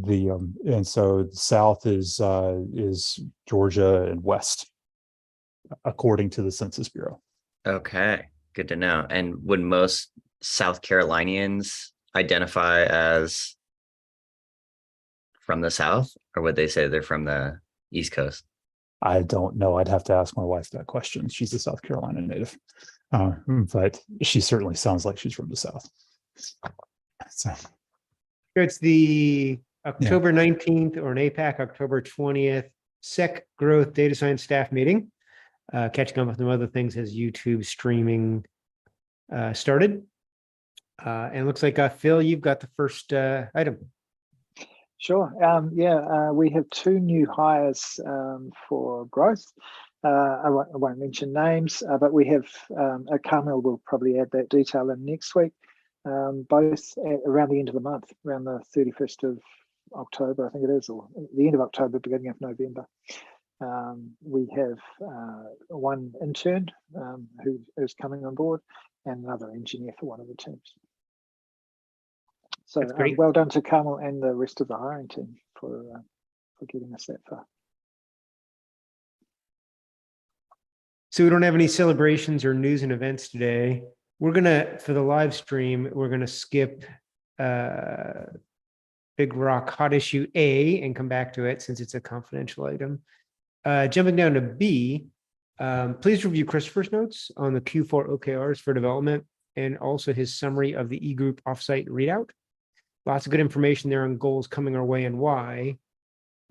and so south is Georgia and west, according to the Census Bureau. Okay, good to know. And would most South Carolinians identify as from the South, or would they say they're from the East Coast? I don't know. I'd have to ask my wife that question. She's a South Carolina native, but she certainly sounds like she's from the South. So it's the October 19th or an APAC October 20th SEC Growth Data Science staff meeting. Catching up with some other things as YouTube streaming started. And it looks like, Phil, you've got the first item. Sure. We have two new hires for growth. I won't mention names, but we have, Carmel will probably add that detail in next week, both around the end of the month, around the 31st of October, I think it is, or the end of October, beginning of November. We have one intern who is coming on board and another engineer for one of the teams. So well done to Carmel and the rest of the hiring team for getting us that far. So we don't have any celebrations or news and events today. We're gonna, for the live stream, we're gonna skip Big Rock Hot Issue A and come back to it since it's a confidential item. Jumping down to B, please review Christopher's notes on the Q4 OKRs for development and also his summary of the e-group offsite readout. Lots of good information there on goals coming our way and why.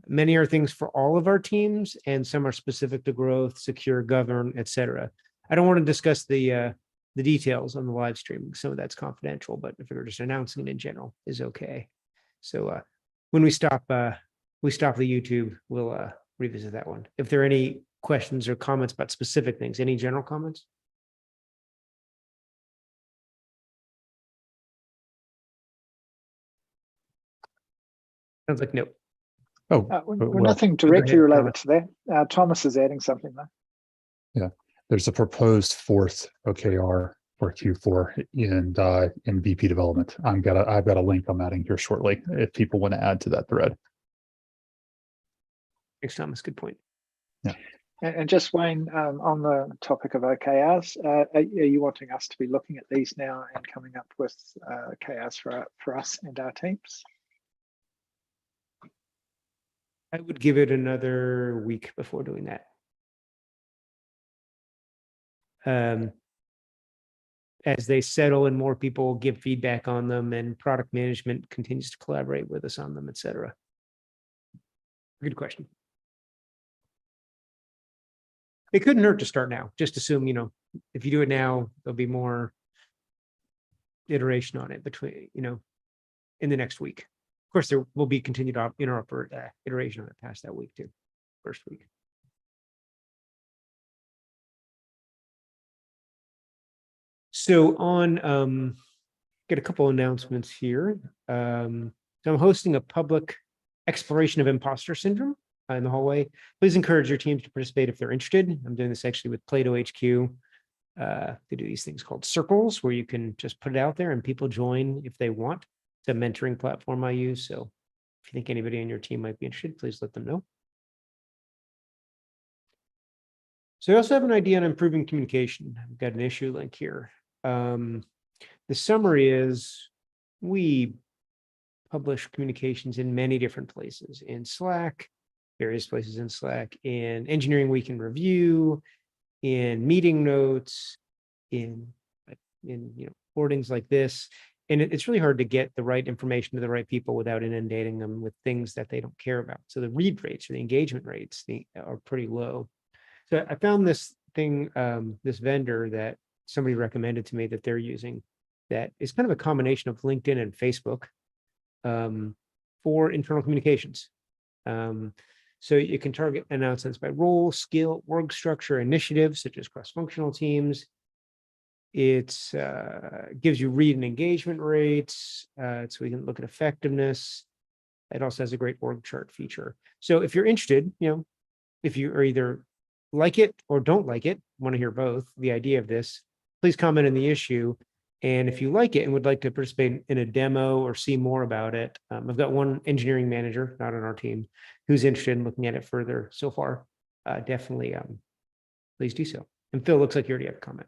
Many are things for all of our teams, and some are specific to growth, secure, govern, etc. I don't want to discuss the details on the live stream. Some of that's confidential, but if we're just announcing it in general is okay. So when we stop the YouTube, we'll revisit that one. If there are any questions or comments about specific things, any general comments? Sounds like no. Nothing directly related to that. Thomas is adding something though. Yeah, there's a proposed fourth OKR for Q4 in VP development. I've got a link I'm adding here shortly if people want to add to that thread. Thanks, Thomas. Good point. Yeah. And just Wayne, on the topic of OKRs, are you wanting us to be looking at these now and coming up with OKRs for us and our teams? I would give it another week before doing that. As they settle and more people give feedback on them and product management continues to collaborate with us on them, et cetera. Good question. It couldn't hurt to start now. Just assume, if you do it now, there'll be more iteration on it between, in the next week. Of course, there will be continued iteration on it past that week too, first week. So on, get a couple announcements here. So I'm hosting a public exploration of imposter syndrome in the hallway. Please encourage your teams to participate if they're interested. I'm doing this actually with Plato HQ. They do these things called circles where you can just put it out there and people join if they want. It's a mentoring platform I use. So if you think anybody on your team might be interested, please let them know. So I also have an idea on improving communication. I've got an issue link here. The summary is we publish communications in many different places, in Slack, various places in Slack, in Engineering Week in Review, in meeting notes, in boardings like this. And it's really hard to get the right information to the right people without inundating them with things that they don't care about. So the read rates or the engagement rates are pretty low. So I found this thing, this vendor that somebody recommended to me that they're using that is kind of a combination of LinkedIn and Facebook for internal communications. So you can target announcements by role, skill, org structure, initiatives such as cross-functional teams. It gives you read and engagement rates, so we can look at effectiveness. It also has a great org chart feature. So if you're interested, if you are either like it or don't like it, want to hear both, the idea of this, please comment in the issue. And if you like it and would like to participate in a demo or see more about it, I've got one engineering manager, not on our team, who's interested in looking at it further so far. Definitely, please do so. And Phil, looks like you already have a comment.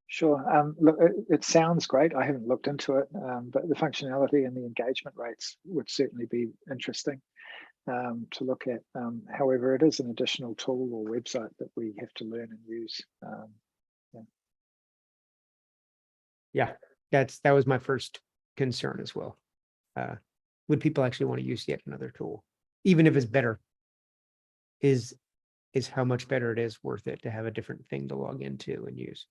Sure. Look, it sounds great. I haven't looked into it, but the functionality and the engagement rates would certainly be interesting to look at. However, it is an additional tool or website that we have to learn and use. Yeah, that was my first concern as well. Would people actually want to use yet another tool, even if it's better? Is how much better it is worth it to have a different thing to log into and use?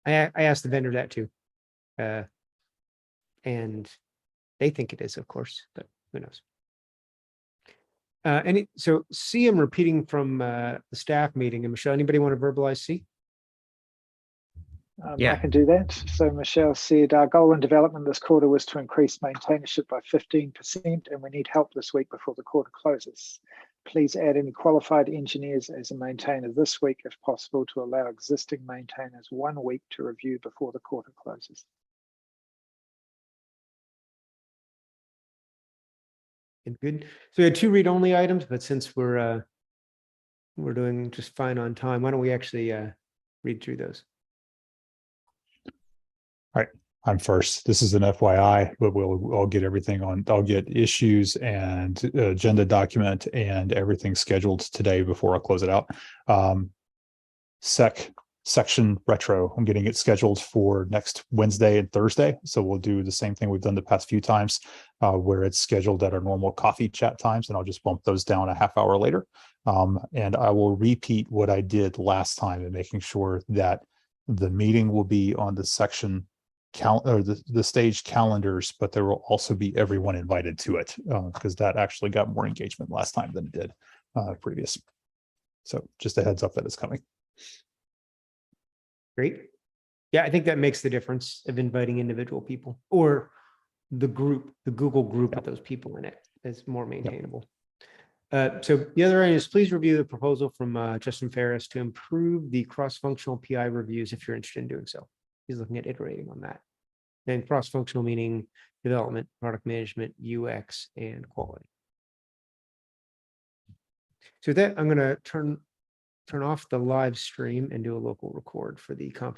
I asked the vendor that too, and they think it is, of course, but who knows? So C, I'm repeating from the staff meeting. And Michelle, anybody want to verbalize C? Yeah. I can do that. So Michelle said, our goal in development this quarter was to increase maintainership by 15%, and we need help this week before the quarter closes. Please add any qualified engineers as a maintainer this week, if possible, to allow existing maintainers 1 week to review before the quarter closes. And good. So we had 2 read-only items, but since we're doing just fine on time, why don't we actually read through those? All right, I'm first. This is an FYI, but I'll get everything on. I'll get issues and agenda document and everything scheduled today before I close it out. Section retro, I'm getting it scheduled for next Wednesday and Thursday. So we'll do the same thing we've done the past few times, where it's scheduled at our normal coffee chat times, and I'll just bump those down a half hour later. And I will repeat what I did last time and making sure that the meeting will be on the section or the stage calendars, but there will also be everyone invited to it, because that actually got more engagement last time than it did previous. So just a heads up that it's coming. Great. Yeah, I think that makes the difference of inviting individual people, or the group, the Google group with those people in it is more maintainable. So the other item is, please review the proposal from Justin Ferris to improve the cross-functional PI reviews if you're interested in doing so. He's looking at iterating on that. And cross-functional meaning development, product management, UX, and quality. So with that, I'm going to turn off the live stream and do a local record for the conference.